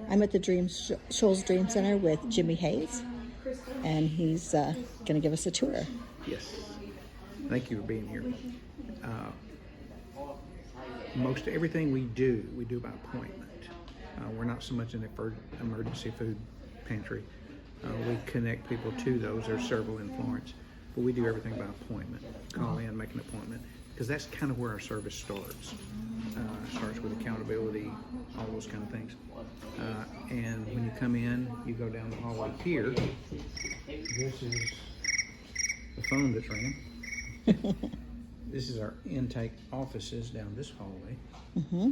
I'm at the Shoals Dream Center with Jimmy Hayes, and he's going to give us a tour. Yes. Thank you for being here. Most everything we do by appointment. We're not so much in the emergency food pantry. We connect people to those. There's several in Florence, but we do everything by appointment. Call in, make an appointment, because that's kind of where our service starts. Starts with accountability, all those kind of things. And when you come in, you go down the hallway here. This is the phone that's ringing. This is our intake offices down this hallway. Mm-hmm.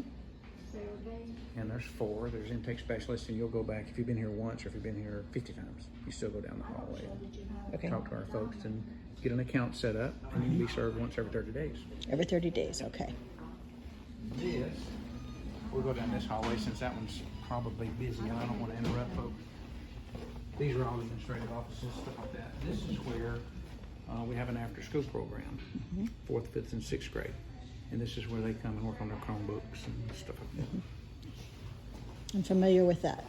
And there's 4. There's intake specialists, and you'll go back if you've been here once or if you've been here 50 times. You still go down the hallway and talk to our folks and get an account set up, and you can be served once every 30 days. Every 30 days, okay. This, we'll go down this hallway since that one's probably busy, and I don't want to interrupt folks. These are all administrative offices, stuff like that. This is where we have an after-school program, 4th, 5th, and 6th grade. And this is where they come and work on their Chromebooks and stuff like that. I'm familiar with that.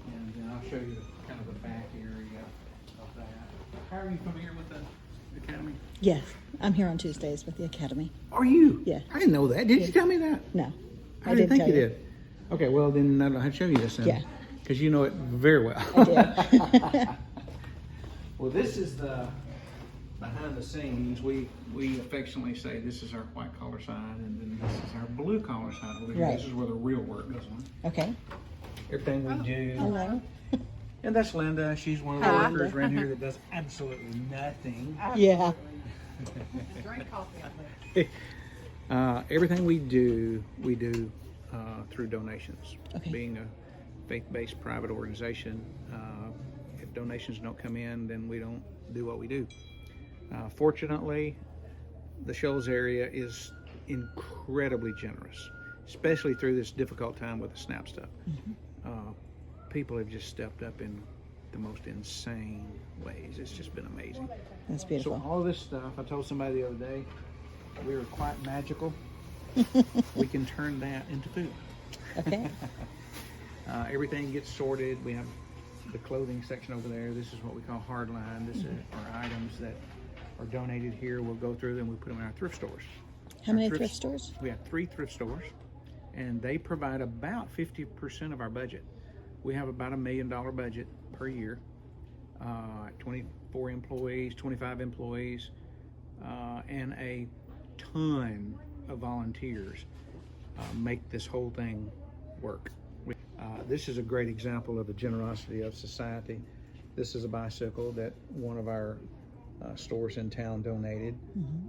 And then I'll show you kind of the back area of that. How are you familiar with the Academy? Yes, I'm here on Tuesdays with the Academy. Are you? Yeah. I didn't know that. Did you tell me that? No, I didn't think you did. Okay, well then I don't know how to show you this then. Yeah. Because you know it very well. I do. Well, this is the behind the scenes. We affectionately say this is our white collar side, and then this is our blue collar side. Right. This is where the real work goes on. Okay. Everything we do. Hello. And that's Linda. She's one of the Hi, workers Linda. around here that does absolutely nothing. Yeah. Drink coffee out there. Everything we do through donations. Okay. Being a faith-based private organization, if donations don't come in, then we don't do what we do. Fortunately, the Shoals area is incredibly generous, especially through this difficult time with the SNAP stuff. People have just stepped up in the most insane ways. It's just been amazing. That's beautiful. So all this stuff, I told somebody the other day, we are quite magical. We can turn that into food. Okay. Everything gets sorted. We have the clothing section over there. This is what we call hardline. This is our items that are donated here. We'll go through them. We put them in our thrift stores. How many thrift stores? We have 3 thrift stores, and they provide about 50% of our budget. We have about $1 million budget per year, 24 employees, 25 employees, and a ton of volunteers make this whole thing work. This is a great example of the generosity of society. This is a bicycle that one of our stores in town donated.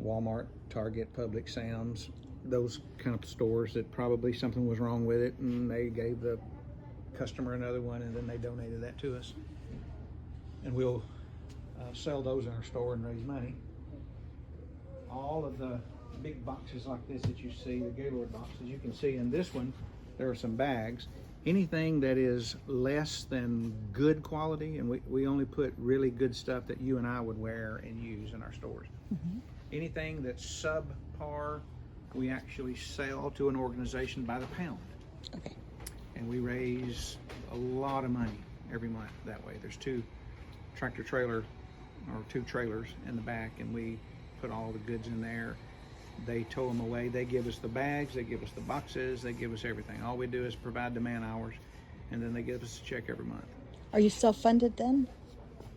Walmart, Target, Publix, Sam's, those kind of stores that probably something was wrong with it, and they gave the customer another one, and then they donated that to us. And we'll sell those in our store and raise money. All of the big boxes like this that you see, the Gaylord boxes, you can see in this one, there are some bags. Anything that is less than good quality, and we only put really good stuff that you and I would wear and use in our stores. Anything that's subpar, we actually sell to an organization by the pound. Okay. And we raise a lot of money every month that way. There's 2 trailers in the back, and we put all the goods in there. They tow them away. They give us the bags, they give us the boxes, they give us everything. All we do is provide the man hours, and then they give us a check every month. Are you self-funded then?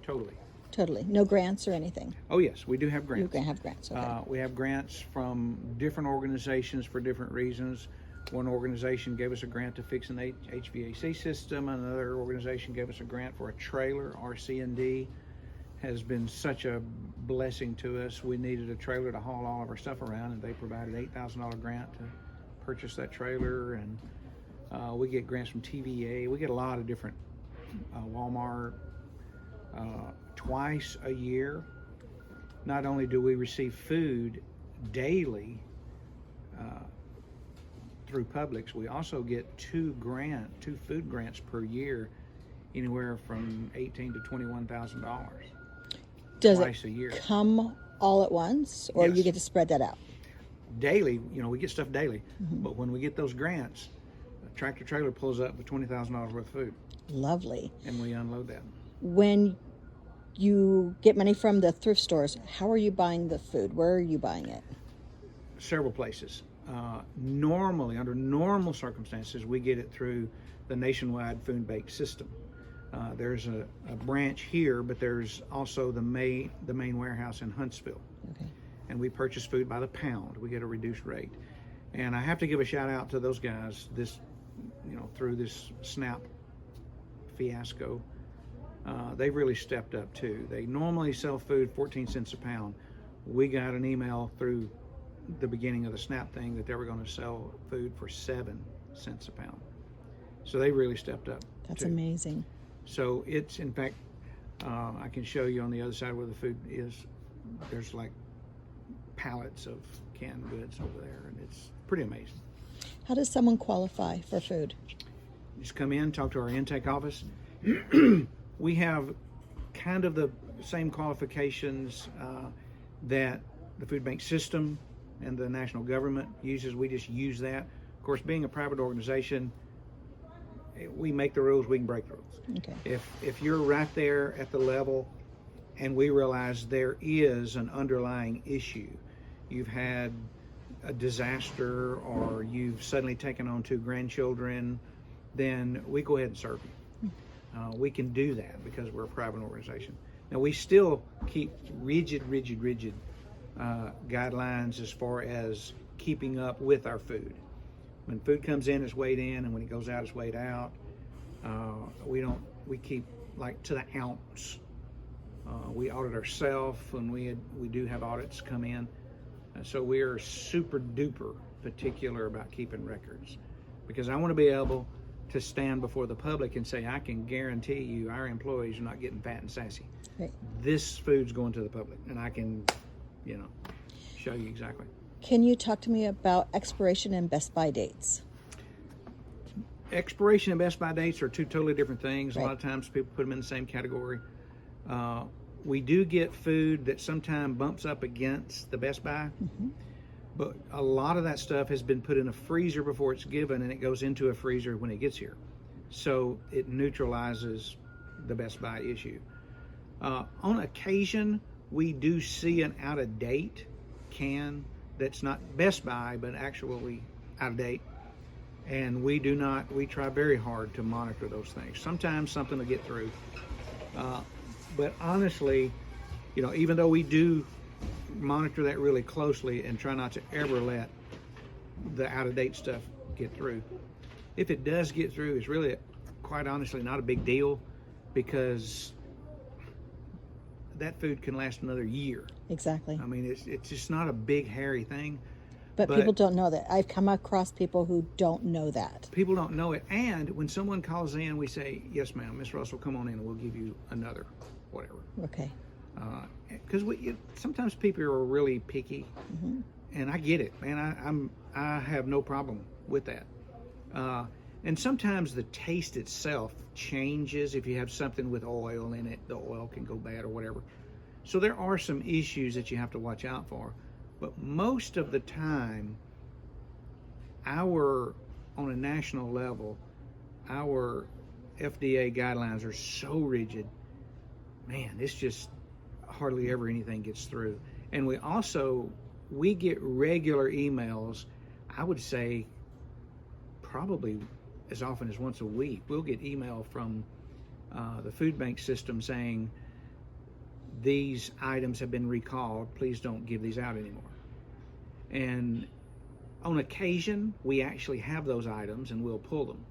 Totally. Totally. No grants or anything? Oh yes, we do have grants. You can have grants, okay. We have grants from different organizations for different reasons. One organization gave us a grant to fix an HVAC system. Another organization gave us a grant for a trailer. RC&D has been such a blessing to us. We needed a trailer to haul all of our stuff around, and they provided an $8,000 grant to purchase that trailer. And we get grants from TVA. We get a lot of different Walmart. Twice a year, not only do we receive food daily through Publix, we also get 2 food grants per year, anywhere from $18,000 to $21,000. Does twice it a year. come all at once, or Yes. you get to spread that out? Daily, we get stuff daily, but when we get those grants, tractor trailer pulls up with $20,000 worth of food, Lovely. and we unload that. When you get money from the thrift stores, how are you buying the food? Where are you buying it? Several places. Normally, under normal circumstances, we get it through the nationwide food bank system. There's a branch here, but there's also the main warehouse in Huntsville. Okay. And we purchase food by the pound. We get a reduced rate. And I have to give a shout out to those guys through this SNAP fiasco. They've really stepped up too. They normally sell food 14 cents a pound. We got an email through the beginning of the SNAP thing that they were going to sell food for 7 cents a pound. So they really stepped up. That's too. amazing. So it's, in fact, I can show you on the other side where the food is. There's like pallets of canned goods over there, and it's pretty amazing. How does someone qualify for food? Just come in, talk to our intake office. We have kind of the same qualifications that the food bank system and the national government uses. We just use that. Of course, being a private organization, we make the rules, we can break the rules. Okay. If you're right there at the level and we realize there is an underlying issue, you've had a disaster or you've suddenly taken on 2 grandchildren, then we go ahead and serve you. We can do that because we're a private organization. Now, we still keep rigid guidelines as far as keeping up with our food. When food comes in, it's weighed in, and when it goes out, it's weighed out. We keep like to the ounce. We audit ourselves, and we do have audits come in. So we are super duper particular about keeping records, because I want to be able to stand before the public and say, I can guarantee you our employees are not getting fat and sassy. Right. This food's going to the public, and I can, show you exactly. Can you talk to me about expiration and best by dates? Expiration and best by dates are 2 totally different things. Right. A lot of times people put them in the same category. We do get food that sometimes bumps up against the best by, but a lot of that stuff has been put in a freezer before it's given, and it goes into a freezer when it gets here. So it neutralizes the best by issue. On occasion, we do see an out-of-date can that's not Best Buy, but actually out of date. And we try very hard to monitor those things. Sometimes something will get through. But honestly, even though we do monitor that really closely and try not to ever let the out-of-date stuff get through, if it does get through, it's really, quite honestly, not a big deal, because that food can last another year. Exactly. I mean, it's just not a big, hairy thing. But people don't know that. I've come across people who don't know that. People don't know it. And when someone calls in, we say, yes, ma'am, Miss Russell, come on in and we'll give you another whatever. Okay. Because sometimes people are really picky, and I get it, man. I have no problem with that. And sometimes the taste itself changes. If you have something with oil in it, the oil can go bad or whatever. So there are some issues that you have to watch out for. But most of the time, on a national level, our FDA guidelines are so rigid, man, it's just hardly ever anything gets through. And we get regular emails, I would say probably as often as once a week. We'll get email from the food bank system saying, these items have been recalled, please don't give these out anymore. And on occasion, we actually have those items and we'll pull them.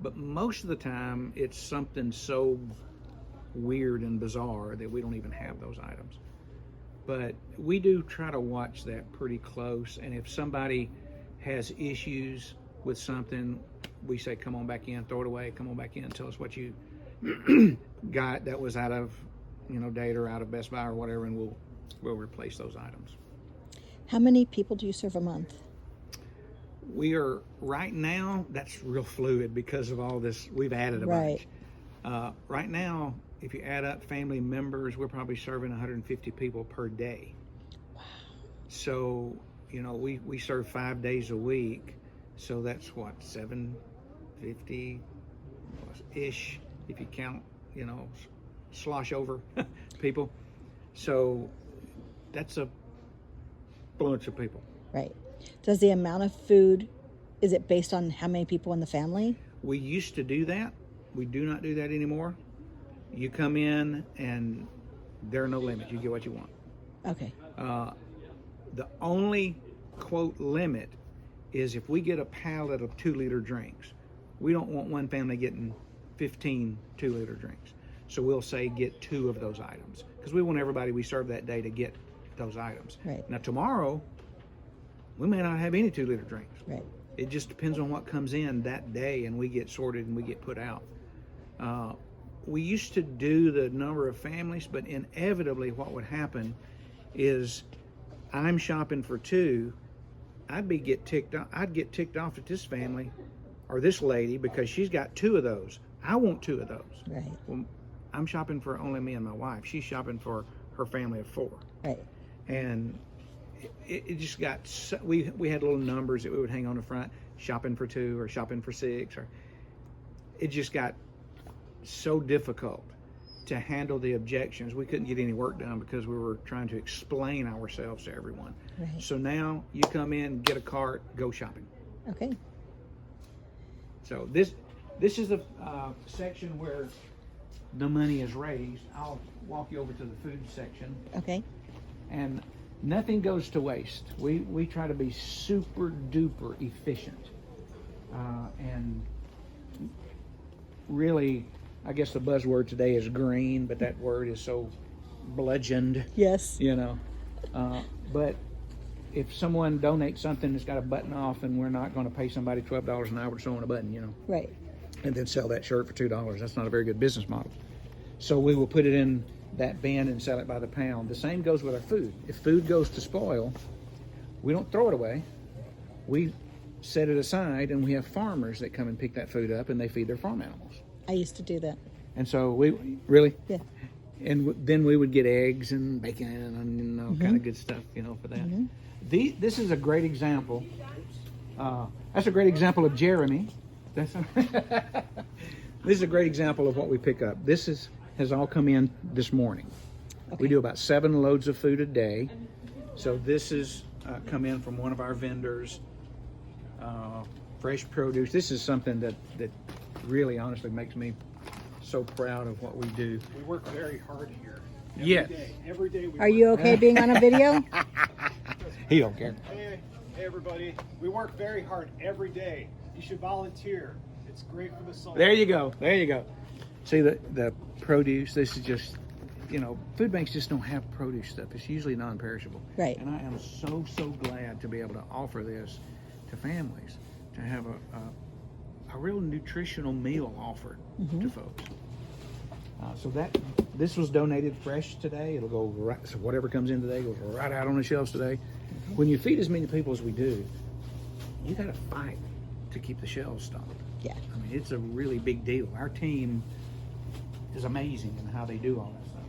But most of the time, it's something so weird and bizarre that we don't even have those items. But we do try to watch that pretty close, and if somebody has issues with something, we say, come on back in, throw it away, come on back in, tell us what you got that was out of date or out of Best Buy or whatever, and we'll replace those items. How many people do you serve a month? We are, right now, that's real fluid because of all this, we've added a bunch. Right now, if you add up family members, we're probably serving 150 people per day. Wow. So, we serve 5 days a week, so that's what, 7 50-ish, if you count, slosh over people. So that's a bunch of people. Right. Does the amount of food, is it based on how many people in the family? We used to do that. We do not do that anymore. You come in and there are no limits. You get what you want. Okay. The only, quote, limit is if we get a pallet of 2-liter drinks. We don't want one family getting 15 2-liter drinks. So we'll say get 2 of those items because we want everybody we serve that day to get those items. Right. Now tomorrow, we may not have any 2-liter drinks. Right. It just depends on what comes in that day, and we get sorted and we get put out. We used to do the number of families, but inevitably what would happen is I'm shopping for 2. I'd get ticked off at this family or this lady because she's got 2 of those. I want 2 of those. Right. Well, I'm shopping for only me and my wife. She's shopping for her family of 4. Right. And it just got we had little numbers that we would hang on the front, shopping for 2 or shopping for 6, or it just got so difficult to handle the objections. We couldn't get any work done because we were trying to explain ourselves to everyone. Right. So now you come in, get a cart, go shopping. Okay. So this is a section where the money is raised. I'll walk you over to the food section. Okay. And nothing goes to waste. We try to be super duper efficient. And really, I guess the buzzword today is green, but that word is so bludgeoned. Yes. But if someone donates something that's got a button off, and we're not going to pay somebody $12 an hour to sew on a button, Right. and then sell that shirt for $2. That's not a very good business model. So we will put it in that bin and sell it by the pound. The same goes with our food. If food goes to spoil, we don't throw it away. We set it aside, and we have farmers that come and pick that food up, and they feed their farm animals. I used to do that. And so we really, Yeah. and then we would get eggs and bacon and all kind of good stuff, for that. This is a great example. That's a great example of Jeremy. This is a great example of what we pick up. This has all come in this morning. Okay. We do about 7 loads of food a day. So this is come in from one of our vendors. Fresh produce. This is something that really honestly makes me so proud of what we do. We work very hard here. Yes. Every day we Are you okay being on a video? He don't care. Hey everybody. We work very hard every day. You should volunteer. It's great for the soul. There you go. See the produce. This is just, food banks just don't have produce stuff. It's usually non-perishable. Right. And I am so glad to be able to offer this to families, to have a real nutritional meal offered to folks. So this was donated fresh today. It'll go right, so whatever comes in today goes right out on the shelves today. When you feed as many people as we do, you got to fight to keep the shelves stocked. Yeah. I mean, it's a really big deal. Our team is amazing in how they do all that stuff.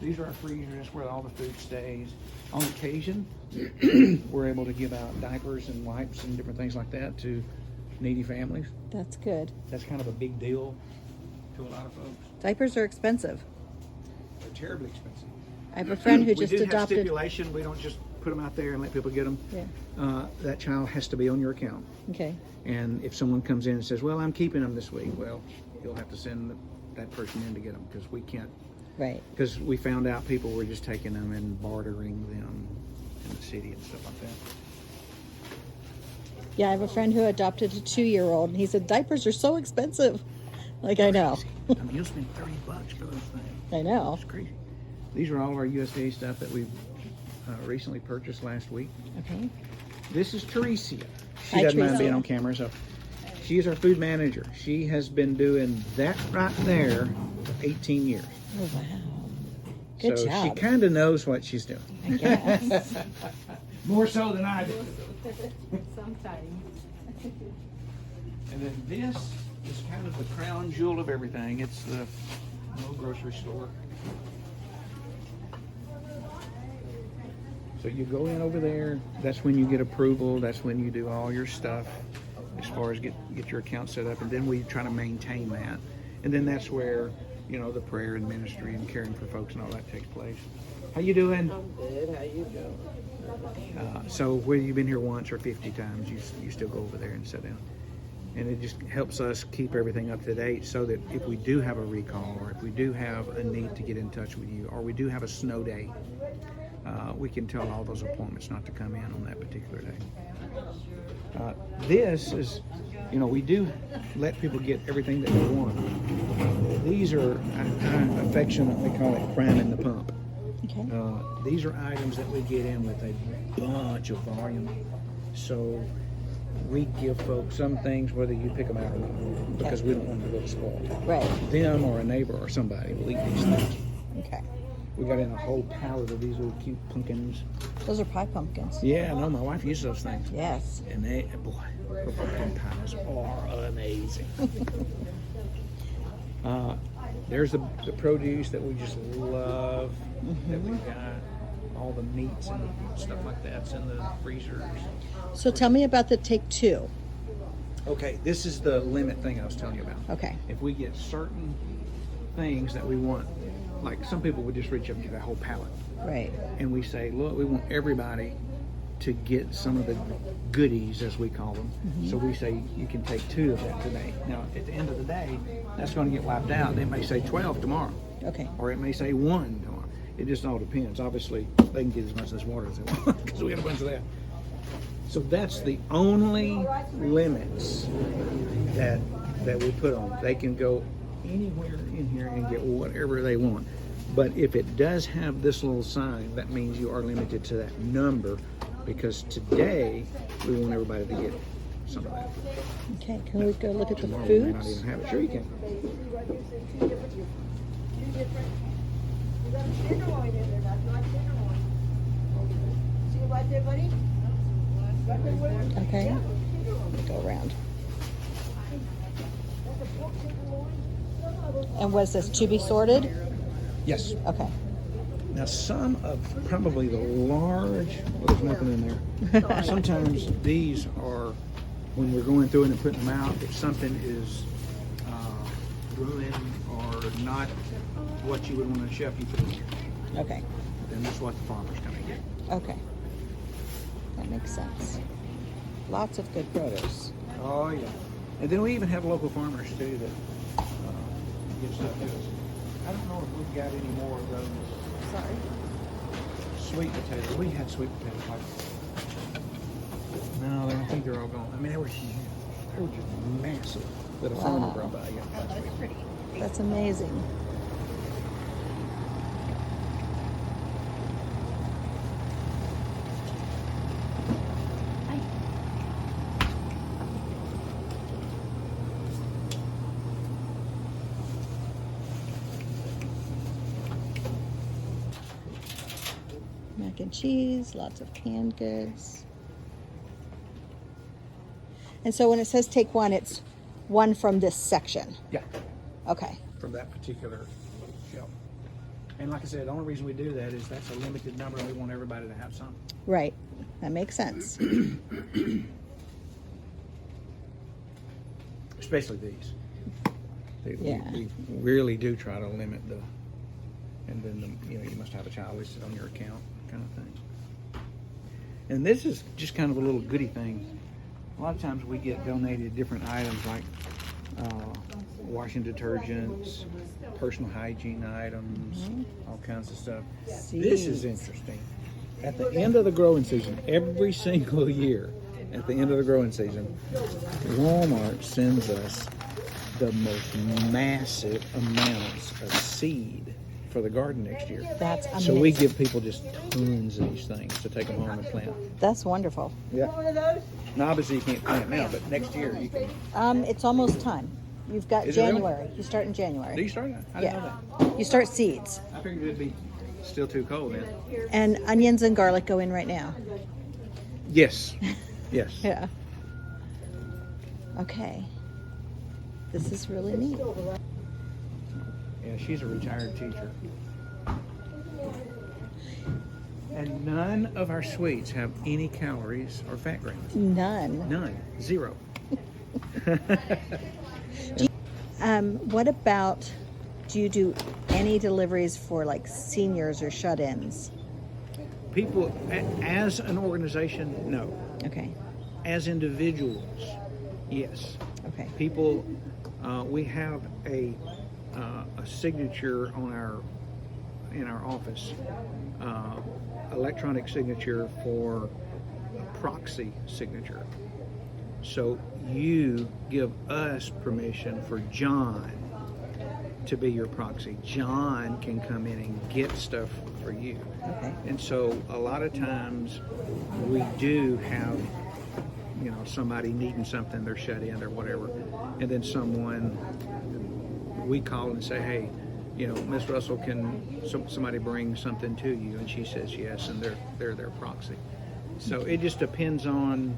These are our freezers where all the food stays. On occasion, we're able to give out diapers and wipes and different things like that to needy families. That's good. That's kind of a big deal to a lot of folks. Diapers are expensive. They're terribly expensive. I have a friend who just we do have adopted. stipulation. We don't just put them out there and let people get them. Yeah. That child has to be on your account. Okay. And if someone comes in and says, well, I'm keeping them this week, well, you'll have to send that person in to get them because we can't. Right. Because we found out people were just taking them and bartering them in the city and stuff like that. Yeah, I have a friend who adopted a 2-year-old, and he said diapers are so expensive. Like, I know. I mean, you'll spend $30 for those things. I know. It's crazy. These are all of our USDA stuff that we've recently purchased last week. Okay. This is Teresia. She Hi, doesn't mind Teresia. being on camera, so she is our food manager. She has been doing that right there for 18 years. Oh, wow. Good so job. she kind of knows what she's doing. I guess. More so than I do. Sometimes. And then this is kind of the crown jewel of everything. It's the little grocery store. So you go in over there. That's when you get approval. That's when you do all your stuff. as far as get your account set up, and then we try to maintain that. And then that's where, you know, the prayer and ministry and caring for folks and all that takes place. How you doing? I'm good. How you doing? So whether you've been here once or 50 times, you still go over there and sit down. And it just helps us keep everything up to date so that if we do have a recall, or if we do have a need to get in touch with you, or we do have a snow day, we can tell all those appointments not to come in on that particular day. This is, you know, we do let people get everything that they want. These are, I affectionately call it priming the pump. Okay. These are items that we get in with a bunch of volume. So we give folks some things, whether you pick them out or not, because we don't want them to go to spoil. Right. Them or a neighbor or somebody will eat these things. Okay. We got in a whole pallet of these little cute pumpkins. Those are pie pumpkins. Yeah, no, my wife uses those things. Yes. And they, boy, her pumpkin pies are amazing. There's the produce that we just love, that we've got. All the meats and stuff like that's in the freezers. So tell me about the take two. Okay, this is the limit thing I was telling you about. Okay. If we get certain things that we want, like some people would just reach up to that whole pallet, Right. and we say, look, we want everybody to get some of the goodies, as we call them. So we say, you can take 2 of that today. Now, at the end of the day, that's going to get wiped out. It may say 12 tomorrow, Okay. or it may say 1 tomorrow. It just all depends. Obviously, they can get as much of this water as they want because we got a bunch of that. So that's the only limits that we put on. They can go anywhere in here and get whatever they want. But if it does have this little sign, that means you are limited to that number, because today we want everybody to get some of that. Okay. Can we go look at the Tomorrow we may not foods? even have it. Sure you can. You got a tenderloin in there, that's not tenderloin. See it right there, buddy? Right there, William? Okay. Yeah, tenderloin. Go around. That's a pork tenderloin. Some of them And was this to be sorted? Yes. Okay. Now, some of probably the large, well, there's nothing in there. Sometimes these are, when we're going through and putting them out, if something is ruined or not what you would want on a shelf, you put it in here. Okay. Then that's what the farmer's going to get. Okay. That makes sense. Lots of good produce. Oh, yeah. And then we even have local farmers, too, that give stuff to us. I don't know if we've got any more of those. Sorry. Sweet potatoes. We had sweet potatoes like. No, I think they're all gone. I mean, they were huge. They were just massive. That a farmer Wow. brought by. Yeah, that's pretty. That's amazing. Mac and cheese, lots of canned goods. And so when it says take one, it's one from this section. Yeah, Okay. from that particular shelf. And like I said, the only reason we do that is that's a limited number, and we want everybody to have some. Right. That makes sense. Especially these. Yeah. We really do try to limit the, and then you must have a child listed on your account, kind of thing. And this is just kind of a little goodie thing. A lot of times we get donated different items like washing detergents, personal hygiene items, all kinds of stuff. This is interesting. At the end of the growing season, every single year, at the end of the growing season, Walmart sends us the most massive amounts of seed for the garden next year. That's amazing. So we give people just tons of these things to take them home and plant. That's wonderful. Yeah. one of those? Now, obviously, you can't plant now, but next year you can. It's almost time. You've got Is it really? January. You start in Do January. you start that? I didn't know Yeah. You start seeds. that. I figured it'd be still too cold then. And onions and garlic go in right now. Yes. Yes. Yeah. Okay. This is really neat. Yeah, she's a retired teacher. And none of our sweets have any calories or fat grams. None. None. 0. What about, do you do any deliveries for like seniors or shut-ins? People, as an organization, no. Okay. As individuals, yes. Okay. People, we have a signature in our office, electronic signature for a proxy signature. So you give us permission for John to be your proxy. John can come in and get stuff for you. Okay. And so a lot of times we do have, somebody needing something, they're shut in or whatever, and then we call and say, hey, Miss Russell, can somebody bring something to you? And she says yes, and they're their proxy. So it just depends on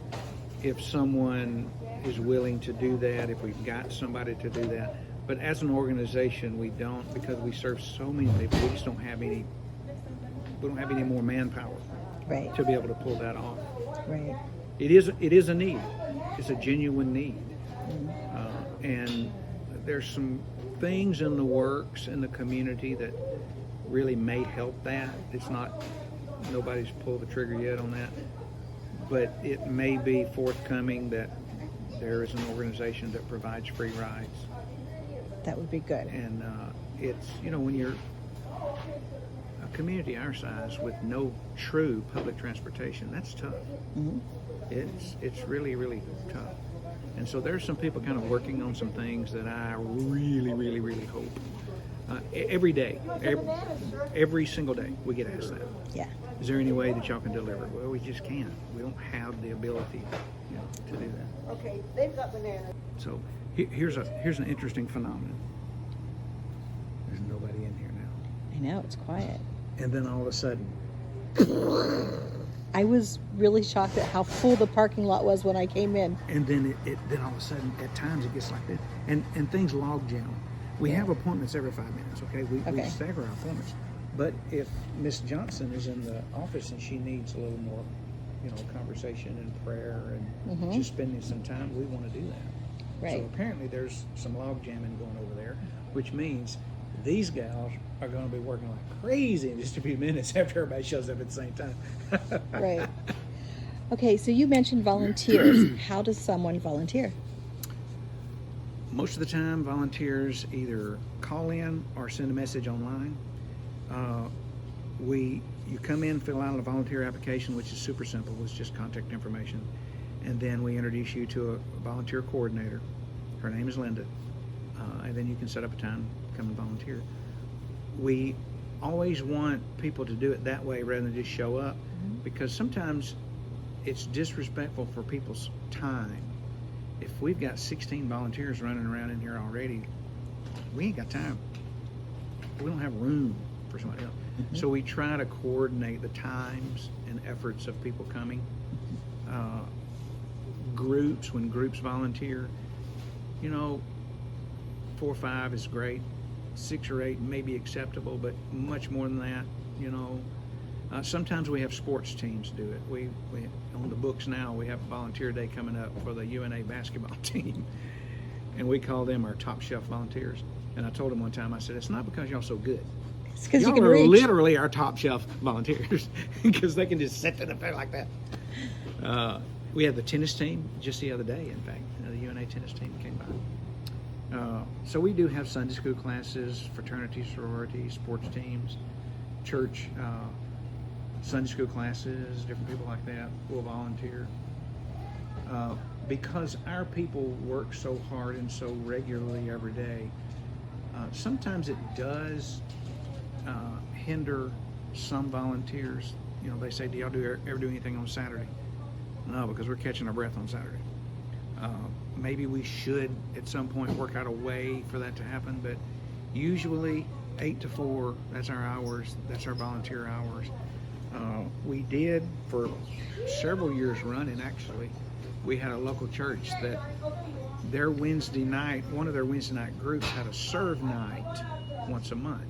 if someone is willing to do that, if we've got somebody to do that. But as an organization, we don't, because we serve so many people. We just don't have any. We don't have any more manpower, Right. to be able to pull that off. Right. It is a need. It's a genuine need, and there's some things in the works in the community that really may help that. It's not, nobody's pulled the trigger yet on that, but it may be forthcoming that there is an organization that provides free rides. That would be good. And it's, when you're a community our size with no true public transportation, that's tough. Mm-hmm. It's really, really tough. And so there's some people kind of working on some things that I really, really, really hope. Every day, every single day, we get asked that. Yeah. Is there any way that y'all can deliver? Well, we just can't. We don't have the ability, to do that. Okay, they've got bananas. So here's an interesting phenomenon. There's nobody in here now. I know, it's quiet. And then all of a sudden, I was really shocked at how full the parking lot was when I came in. and then then all of a sudden, at times it gets like this, and things log jam. We have appointments every 5 minutes. Okay, we stagger our appointments. But if Miss Johnson is in the office and she needs a little more, conversation and prayer and just spending some time, we want to do that. Right. So apparently there's some log jamming going over there, which means these gals are going to be working like crazy in just a few minutes after everybody shows up at the same time. Right. Okay, so you mentioned volunteers. How does someone volunteer? Most of the time, volunteers either call in or send a message online. You come in, fill out a volunteer application, which is super simple. It's just contact information. And then we introduce you to a volunteer coordinator. Her name is Linda. And then you can set up a time to come and volunteer. We always want people to do it that way rather than just show up, because sometimes it's disrespectful for people's time. If we've got 16 volunteers running around in here already, we ain't got time. We don't have room for somebody else. So we try to coordinate the times and efforts of people coming. Groups, when groups volunteer, 4 or 5 is great. 6 or 8 may be acceptable, but much more than that, sometimes we have sports teams do it. We on the books now, we have a volunteer day coming up for the UNA basketball team, and we call them our top shelf volunteers. And I told them one time, I said, it's not because y'all so good. It's because you Y'all can are reach. literally our top shelf volunteers, because they can just sit in the bed like that. We had the tennis team just the other day, in fact. The UNA tennis team came by. So we do have Sunday school classes, fraternities, sororities, sports teams, church, Sunday school classes, different people like that will volunteer. Because our people work so hard and so regularly every day, sometimes it does hinder some volunteers. They say, do y'all ever do anything on Saturday? No, because we're catching our breath on Saturday. Maybe we should at some point work out a way for that to happen, but usually 8 to 4, that's our hours, that's our volunteer hours. We did for several years running, actually. We had a local church that their Wednesday night, one of their Wednesday night groups had a serve night once a month.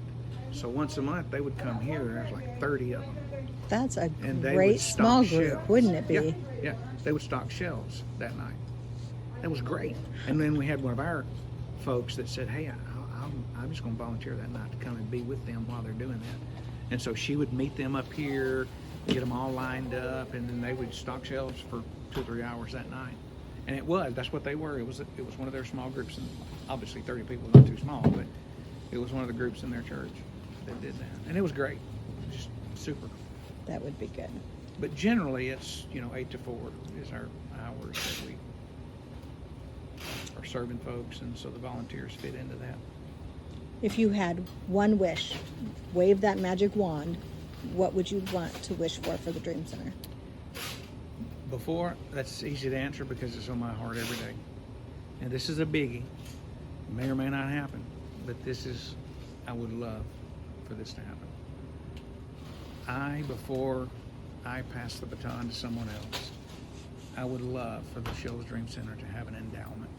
So once a month they would come here, and there's like 30 of them. That's a And they great would stock small group, shelves. wouldn't it be? Yeah, they would stock shelves that night. That was great. And then we had one of our folks that said, hey, I'm just going to volunteer that night to come and be with them while they're doing that. And so she would meet them up here, get them all lined up, and then they would stock shelves for 2 or 3 hours that night. And that's what they were. It was one of their small groups, and obviously 30 people was not too small, but it was one of the groups in their church that did that. And it was great, just super. That would be good. But generally it's, 8 to 4 is our hours that we are serving folks, and so the volunteers fit into that. If you had one wish, wave that magic wand, what would you want to wish for the Dream Center? That's easy to answer because it's on my heart every day. And this is a biggie. It may or may not happen, but I would love for this to happen. Before I pass the baton to someone else, I would love for the Shoals Dream Center to have an endowment.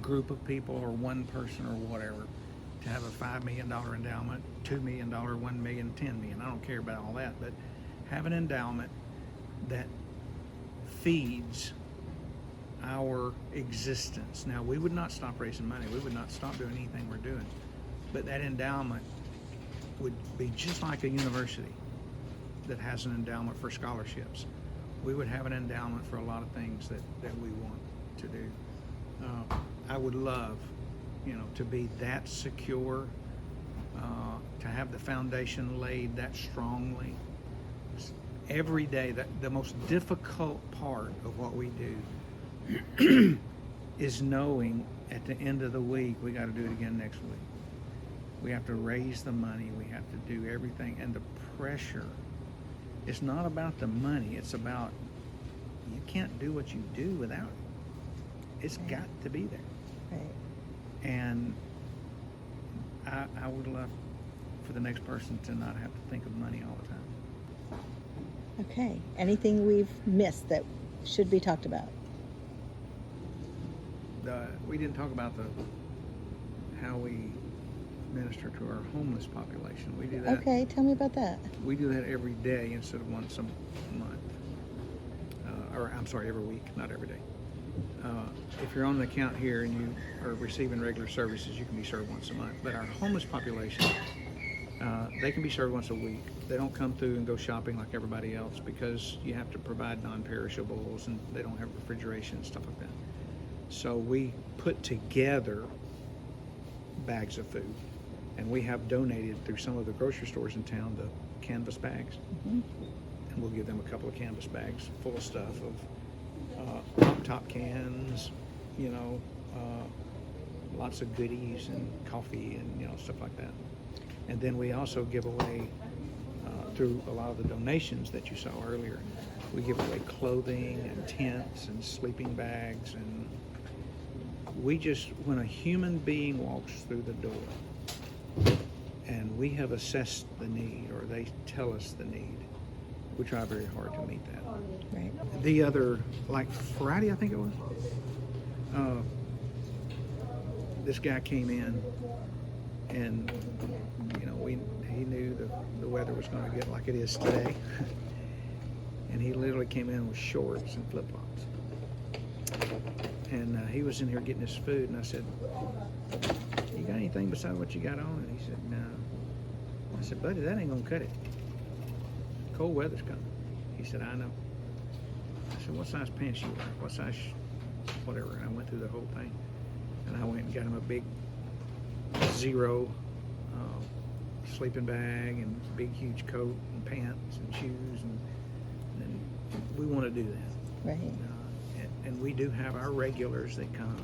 Group of people or one person or whatever to have a $5 million endowment, $2 million, $1 million, $10 million. I don't care about all that, but have an endowment that feeds our existence. Now, we would not stop raising money. We would not stop doing anything we're doing. But that endowment would be just like a university that has an endowment for scholarships. We would have an endowment for a lot of things that we want to do. I would love, to be that secure, to have the foundation laid that strongly. Every day, the most difficult part of what we do is knowing at the end of the week we got to do it again next week. We have to raise the money. We have to do everything. And the pressure, it's not about the money. It's about you can't do what you do without it. It's got to be there. Right. And I would love for the next person to not have to think of money all the time. Okay. Anything we've missed that should be talked about? We didn't talk about how we minister to our homeless population. We do that. Okay, tell me about that. We do that every day instead of once a month. Every week, not every day. If you're on an account here and you are receiving regular services, you can be served once a month. But our homeless population, they can be served once a week. They don't come through and go shopping like everybody else because you have to provide non-perishables and they don't have refrigeration and stuff like that. So we put together bags of food, and we have donated through some of the grocery stores in town the canvas bags. Mm-hmm. And we'll give them a couple of canvas bags full of stuff of top cans, lots of goodies and coffee and stuff like that. And then we also give away through a lot of the donations that you saw earlier. We give away clothing and tents and sleeping bags, and when a human being walks through the door and we have assessed the need or they tell us the need, we try very hard to meet that. Right. The other, like Friday, I think it was, this guy came in and, he knew the weather was going to get like it is today. And he literally came in with shorts and flip-flops. And he was in here getting his food, and I said, you got anything besides what you got on? And he said, no. I said, buddy, that ain't going to cut it. Cold weather's coming. He said, I know. I said, what size pants you wear? What size whatever? And I went through the whole thing. And I went and got him a big zero sleeping bag and big huge coat and pants and shoes, and we want to do that. Right. And we do have our regulars that come,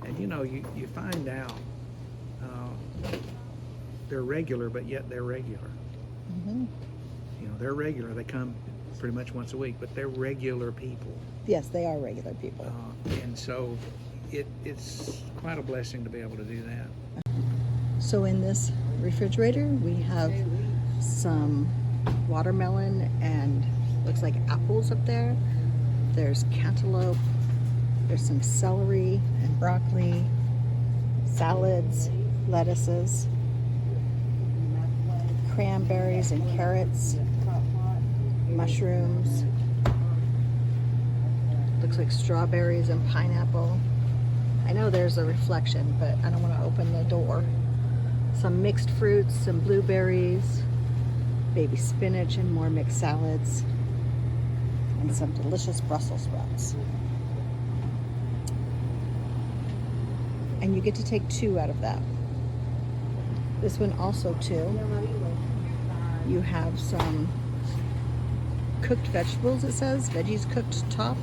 and you find out they're regular, but yet they're regular. Mm-hmm. They're regular. They come pretty much once a week, but they're regular people. Yes, they are regular people. And so it's quite a blessing to be able to do that. So in this refrigerator, we have some watermelon and looks like apples up there. There's cantaloupe. There's some celery and broccoli, salads, lettuces, cranberries and carrots, mushrooms, Looks like strawberries and pineapple. I know there's a reflection, but I don't want to open the door. Some mixed fruits, some blueberries, baby spinach, and more mixed salads, and some delicious Brussels sprouts. And you get to take 2 out of that. This one also 2. You have some cooked vegetables, it says. Veggies cooked top.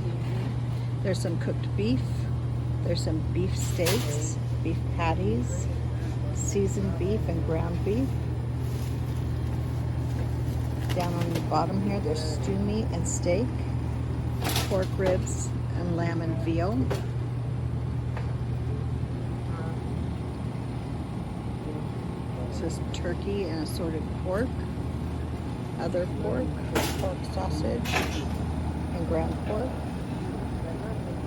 There's some cooked beef. There's some beef steaks, beef patties, seasoned beef and ground beef. Down on the bottom here, there's stew meat and steak, pork ribs and lamb and veal. So some turkey and assorted pork, other pork sausage, and ground pork.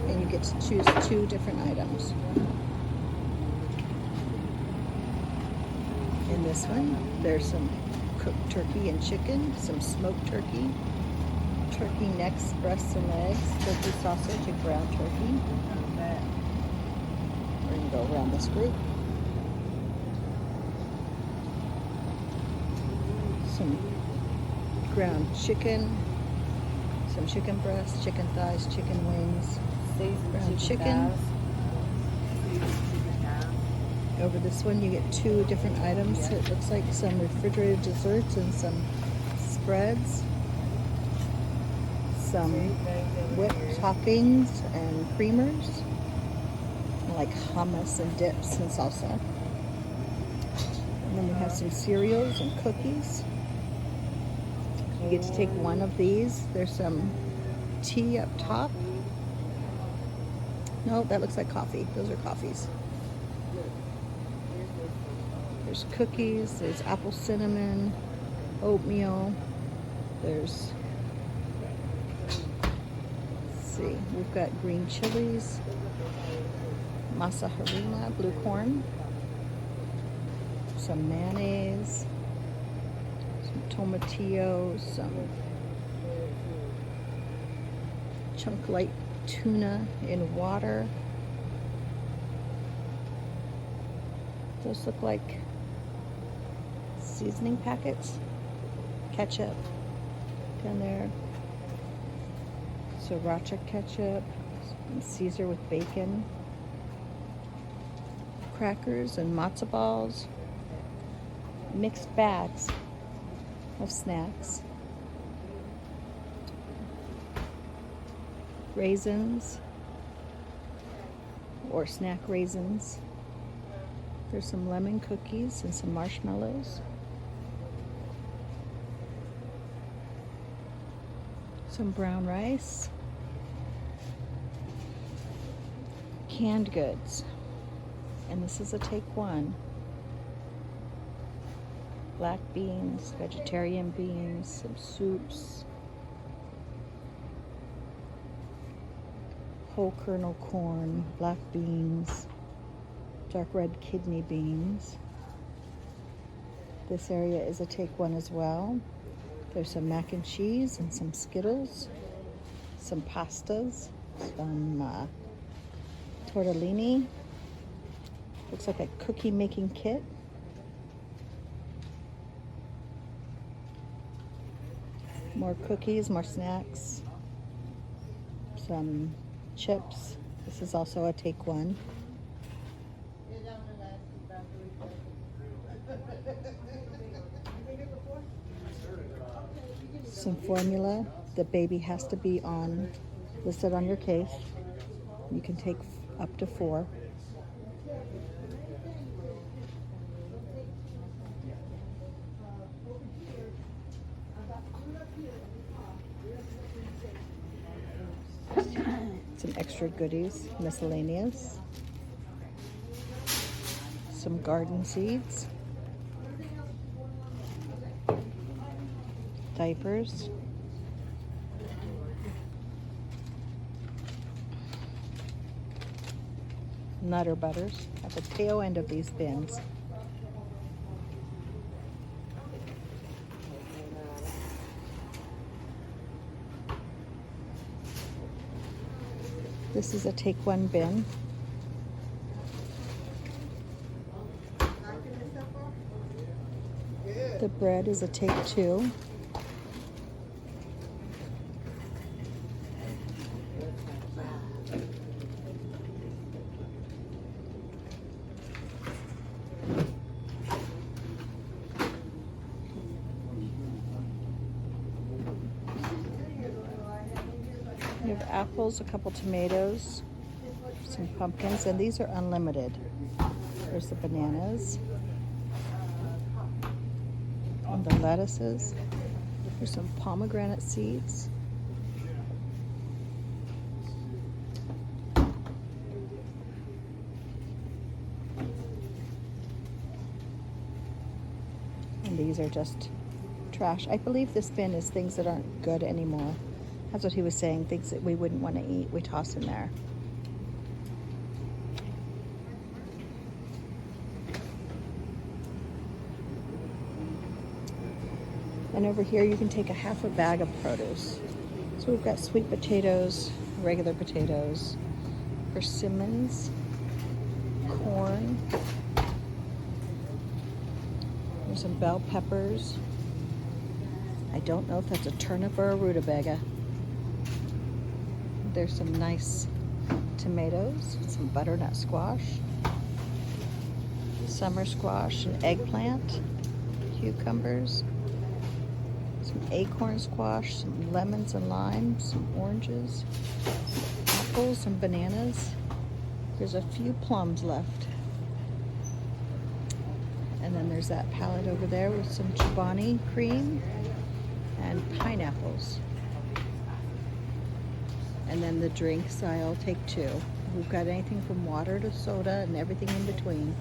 And you get to choose 2 different items. In this one, there's some cooked turkey and chicken, some smoked turkey, turkey necks, breasts and legs, turkey sausage, and ground turkey. We're going to go around this group. Some ground chicken, some chicken breasts, chicken thighs, chicken wings, ground chicken. Over this one you get 2 different items. It looks like some refrigerated desserts and some spreads, some whipped toppings and creamers, like hummus and dips and salsa. And then we have some cereals and cookies. You get to take 1 of these. There's some tea up top. No, that looks like coffee. Those are coffees. There's cookies, there's apple cinnamon, oatmeal, there's, let's see, we've got green chilies, masa harina, blue corn, some mayonnaise, some tomatillo, some chunk light tuna in water. Those look like seasoning packets. Ketchup down there. Sriracha ketchup. Caesar with bacon. Crackers and matzo balls. Mixed bags of snacks. Raisins or snack raisins. There's some lemon cookies and some marshmallows. Some brown rice. Canned goods. And this is a take 1. Black beans, vegetarian beans, some soups. Whole kernel corn, black beans, dark red kidney beans. This area is a take 1 as well. There's some mac and cheese and some Skittles, some pastas, some tortellini. Looks like a cookie making kit. More cookies, more snacks, some chips. This is also a take 1. Some formula. The baby has to be listed on your case. You can take up to 4. Some extra goodies, miscellaneous. Some garden seeds. Diapers. Nutter butters at the tail end of these bins. This is a take one bin. The bread is a take two. You have apples, a couple tomatoes, some pumpkins, and these are unlimited. There's the bananas and the lettuces. There's some pomegranate seeds. And these are just trash. I believe this bin is things that aren't good anymore. That's what he was saying, things that we wouldn't want to eat, we toss in there. And over here you can take a half a bag of produce. So we've got sweet potatoes, regular potatoes, persimmons, corn, there's some bell peppers. I don't know if that's a turnip or a rutabaga. There's some nice tomatoes, some butternut squash, summer squash, and eggplant, cucumbers, some acorn squash, some lemons and limes, some oranges, apples and bananas. There's a few plums left. And then there's that pallet over there with some Chobani cream and pineapples. And then the drinks, I'll take two. We've got anything from water to soda and everything in between.